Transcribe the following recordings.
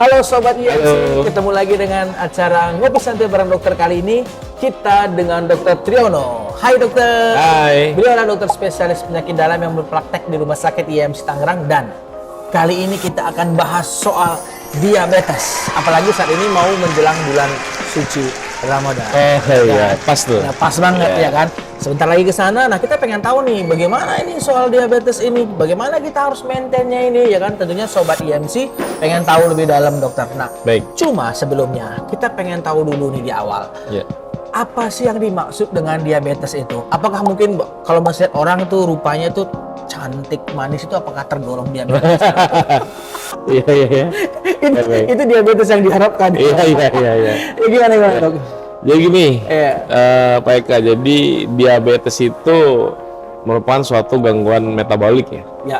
Halo Sobat IMC, Halo. ketemu lagi dengan acara Ngopi Santai bareng dokter. Kali ini kita dengan Dokter Triyono. Hai dokter. Hai. Beliau adalah dokter spesialis penyakit dalam yang berpraktek di Rumah Sakit IMC Tangerang, dan kali ini kita akan bahas soal diabetes. Apalagi saat ini mau menjelang bulan suci Ramadan. Oh iya, pas tuh. Nah, pas banget Iya. ya kan. Sebentar lagi ke sana. Nah, kita pengen tahu nih bagaimana ini soal diabetes ini. Bagaimana kita harus maintainnya ini ya kan. Tentunya Sobat IMC pengen tahu lebih dalam dokter. Nah, Baik. cuma sebelumnya kita pengen tahu dulu nih di awal. Ya. Apa sih yang dimaksud dengan diabetes itu? Apakah mungkin kalau melihat orang tuh rupanya tuh cantik, manis, itu apakah tergolong diabetes? Iya, iya, iya. Baik. itu diabetes yang diharapkan. Iya, iya, iya, iya. Ya gimana dok? Jadi gini, Iya. Pak Eka, jadi diabetes itu merupakan suatu gangguan metabolik ya. Ya.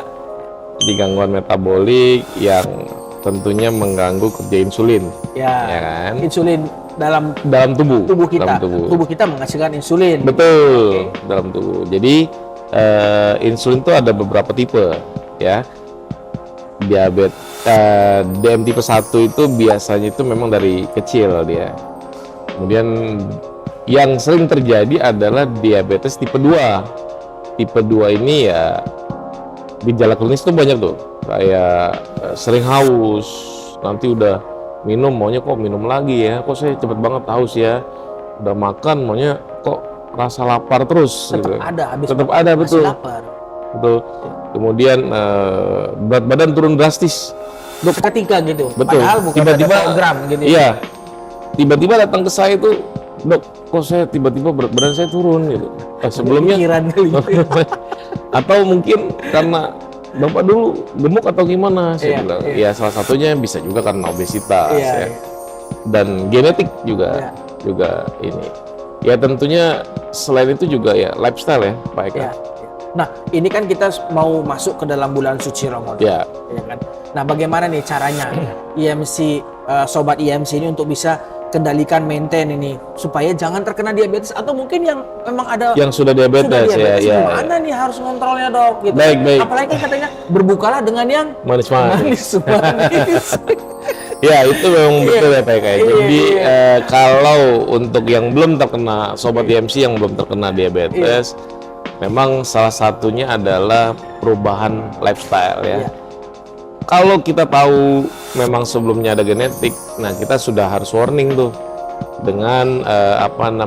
Jadi gangguan metabolik yang tentunya mengganggu kerja insulin, Ya. ya kan? Insulin dalam Dalam tubuh. tubuh kita. Dalam tubuh. Kita menghasilkan insulin. Betul, dalam tubuh. Jadi insulin itu ada beberapa tipe, ya. Diabetes DM tipe 1 itu biasanya itu memang dari kecil dia. Kemudian yang sering terjadi adalah diabetes tipe 2. Tipe 2 ini ya gejala klinis tuh banyak tuh. Kayak sering haus, nanti udah minum maunya kok minum lagi ya. Kok saya cepet banget haus ya. Udah makan maunya kok rasa lapar terus Tetap gitu. ada habis Tetap makan, ada, masih betul. lapar. Betul. Kemudian berat badan turun drastis. Dok, ketika gitu. Betul. Padahal bukan Tiba-tiba ada program gitu. Iya. Tiba-tiba datang ke saya tuh, "Dok, kok saya tiba-tiba berat badan saya turun gitu." Sebelumnya Pikiran kali. atau mungkin karena Bapak dulu gemuk atau gimana? Saya Iya, bilang, iya. ya salah satunya bisa juga karena obesitas Iya, ya. iya. Dan genetik juga Iya. juga ini. Ya tentunya selain itu juga ya lifestyle ya, Pak Eka. Ya. Nah, ini kan kita mau masuk ke dalam bulan suci Ramadan. Ya. Ya kan? Nah, bagaimana nih caranya IMC, Sobat IMC ini untuk bisa kendalikan, maintain ini supaya jangan terkena diabetes, atau mungkin yang memang ada Yang sudah diabetes, ya, ya. gimana nih harus kontrolnya dok gitu. Baik, baik. Apalagi kan katanya berbukalah dengan yang Manis-manis. manis. Ya, itu memang betul ya Pak Eka. Iya, Jadi iya. kalau untuk yang belum terkena, Sobat IMC yang belum terkena diabetes, memang salah satunya adalah perubahan lifestyle ya. Iya. Kalau kita tahu memang sebelumnya ada genetik, nah kita sudah harus warning tuh dengan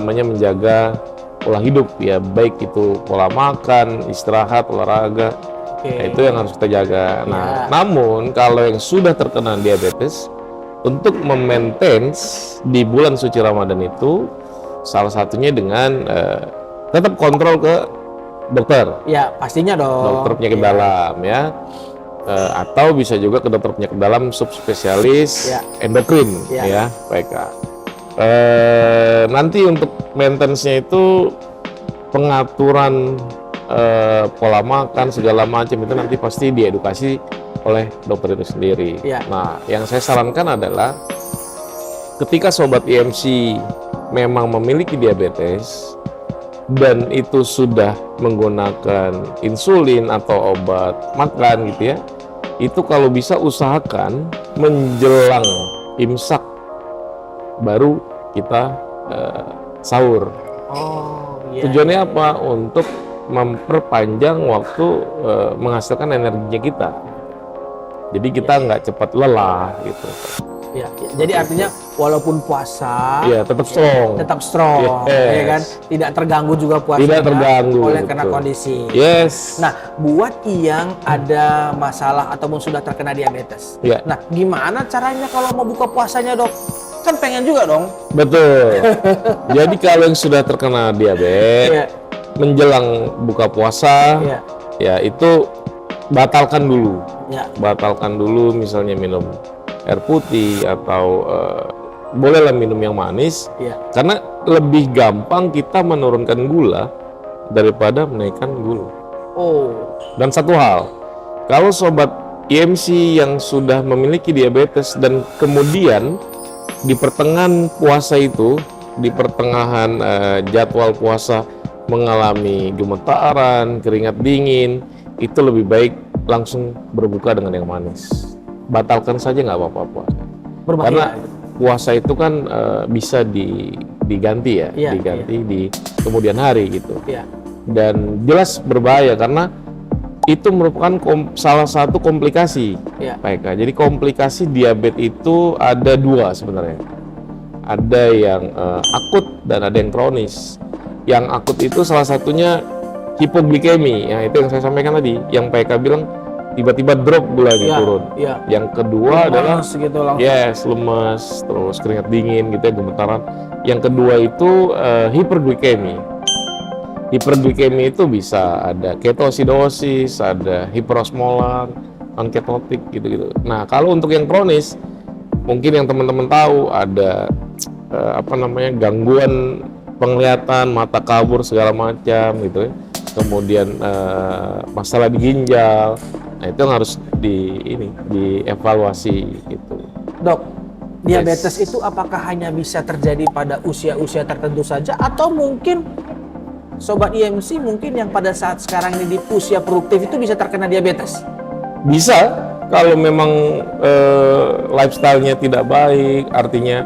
menjaga pola hidup ya, baik itu pola makan, istirahat, olahraga. Oke. Nah, itu yang harus kita jaga. Nah, Ya. namun kalau yang sudah terkena diabetes, untuk memaintain di bulan suci Ramadan itu salah satunya dengan tetap kontrol ke dokter, Ya, pastinya dong. dokter penyakit Iya. dalam ya. Atau bisa juga ke dokter penyakit dalam subspesialis Ya. endokrin Ya. ya, PK. Nanti untuk maintenance-nya itu pengaturan pola makan segala macam itu nanti pasti diedukasi oleh dokter itu sendiri. Ya. Nah, yang saya sarankan adalah ketika Sobat IMC memang memiliki diabetes dan itu sudah menggunakan insulin atau obat makan gitu ya, itu kalau bisa usahakan menjelang imsak baru kita sahur. Oh, iya. Tujuannya apa? Untuk memperpanjang waktu menghasilkan energinya kita. Jadi kita nggak cepat lelah gitu. Ya, jadi artinya walaupun puasa, Iya, tetap strong. tetap strong, Yes. ya kan? Tidak terganggu juga puasanya Tidak terganggu, oleh karena betul. kondisi. Yes. Nah, buat yang ada masalah ataupun sudah terkena diabetes, Iya. nah gimana caranya kalau mau buka puasanya dok? Kan pengen juga dong. Betul. Jadi kalau yang sudah terkena diabetes, Iya. menjelang buka puasa, Iya. ya itu batalkan dulu. Ya. Batalkan dulu, misalnya minum air putih atau bolehlah minum yang manis, Iya. karena lebih gampang kita menurunkan gula daripada menaikkan gula. Oh. Dan satu hal, kalau Sobat IMC yang sudah memiliki diabetes dan kemudian di pertengahan puasa itu, di pertengahan jadwal puasa mengalami gemetaran, keringat dingin, itu lebih baik langsung berbuka dengan yang manis. Batalkan saja nggak apa-apa. Berbahaya. Karena puasa itu kan bisa diganti ya, Iya, diganti di kemudian hari gitu. Iya. Dan jelas berbahaya karena itu merupakan salah satu komplikasi, Iya. Pak Eka. Jadi komplikasi diabetes itu ada dua sebenarnya. Ada yang akut dan ada yang kronis. Yang akut itu salah satunya hipoglikemi, ya itu yang saya sampaikan tadi. Yang Pak Eka bilang tiba-tiba drop gulanya Iya, turun. iya. Yang kedua adalah Lemas gitu langsung. yes, lemes, terus keringat dingin gitu ya, gemetaran. Yang kedua itu hiperglikemi. Hiperglikemi itu bisa ada ketosidosis, ada hiperosmolar, non-ketotik gitu-gitu. Nah, kalau untuk yang kronis, mungkin yang teman-teman tahu ada gangguan penglihatan, mata kabur segala macam gitu ya. Kemudian masalah di ginjal. Nah, itu yang harus dievaluasi gitu. Dok, diabetes Yes. itu apakah hanya bisa terjadi pada usia-usia tertentu saja atau mungkin Sobat IMC mungkin yang pada saat sekarang ini di usia produktif itu bisa terkena diabetes? Bisa kalau memang lifestyle-nya tidak baik, artinya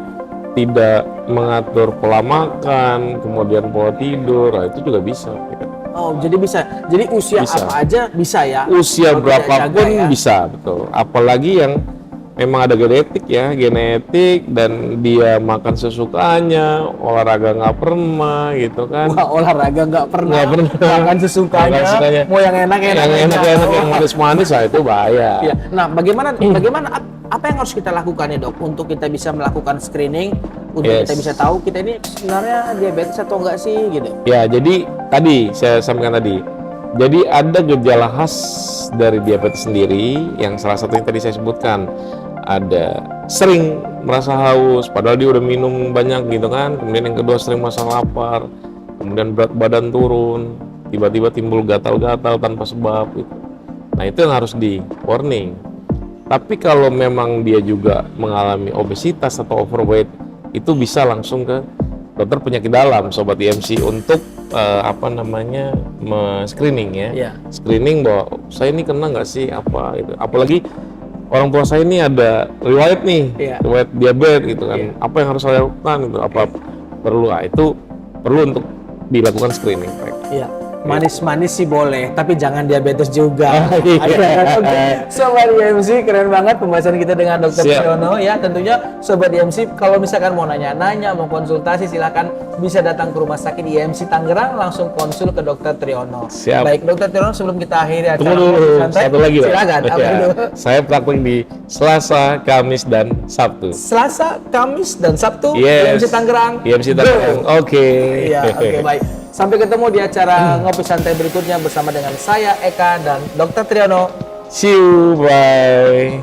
tidak mengatur pola makan, kemudian pola tidur, nah itu juga bisa. Ya. Oh, jadi bisa. Jadi usia Bisa. apa aja bisa ya? Usia Kalau tidak jaga berapapun ya. bisa, betul. Apalagi yang memang ada genetik dan dia makan sesukanya, olahraga nggak pernah gitu kan. Wah, olahraga nggak pernah, Nggak pernah. makan sesukanya, Makan sesukanya. mau yang enak-enak, Yang enak-enak, yang manis-manis, nah itu bahaya. Iya. Nah, bagaimana apa yang harus kita lakukan ya, Dok, untuk kita bisa melakukan screening, untuk Yes. kita bisa tahu kita ini sebenarnya diabetes atau enggak sih gitu. Ya, jadi tadi saya sampaikan tadi. Jadi ada gejala khas dari diabetes sendiri yang salah satunya tadi saya sebutkan. Ada sering merasa haus padahal dia udah minum banyak gitu kan. Kemudian yang kedua sering merasa lapar. Kemudian berat badan turun, tiba-tiba timbul gatal-gatal tanpa sebab gitu. Nah, itu yang harus di warning. Tapi kalau memang dia juga mengalami obesitas atau overweight, itu bisa langsung ke dokter penyakit dalam, Sobat IMC, untuk screening ya. Iya. Screening bahwa saya ini kena nggak sih apa gitu. Apalagi orang tua saya ini ada riwayat nih, Iya. riwayat diabetes gitu kan. Iya. Apa yang harus saya lakukan gitu? Apa perlu? Itu perlu untuk dilakukan screening, Pak. Iya. Manis-manis sih boleh, tapi jangan diabetes juga. Iya. Oke. Sobat IMC, keren banget pembahasan kita dengan Dr. Siap. Triyono ya. Tentunya Sobat IMC kalau misalkan mau nanya-nanya, mau konsultasi, silakan bisa datang ke Rumah Sakit IMC Tangerang, langsung konsul ke Dr. Triyono. Siap. Baik, Dr. Triyono, sebelum kita akhiri acara Tunggu dulu, santai, satu lagi Pak. silakan. Apa Ya, itu? saya praktek di Selasa, Kamis, dan Sabtu. Selasa, Kamis, dan Sabtu Yes. IMC Tangerang. IMC Tangerang. Go. Oke. Iya, oke, baik. Sampai ketemu di acara Ngopi Santai berikutnya bersama dengan saya, Eka, dan Dr. Triyono. See you, bye.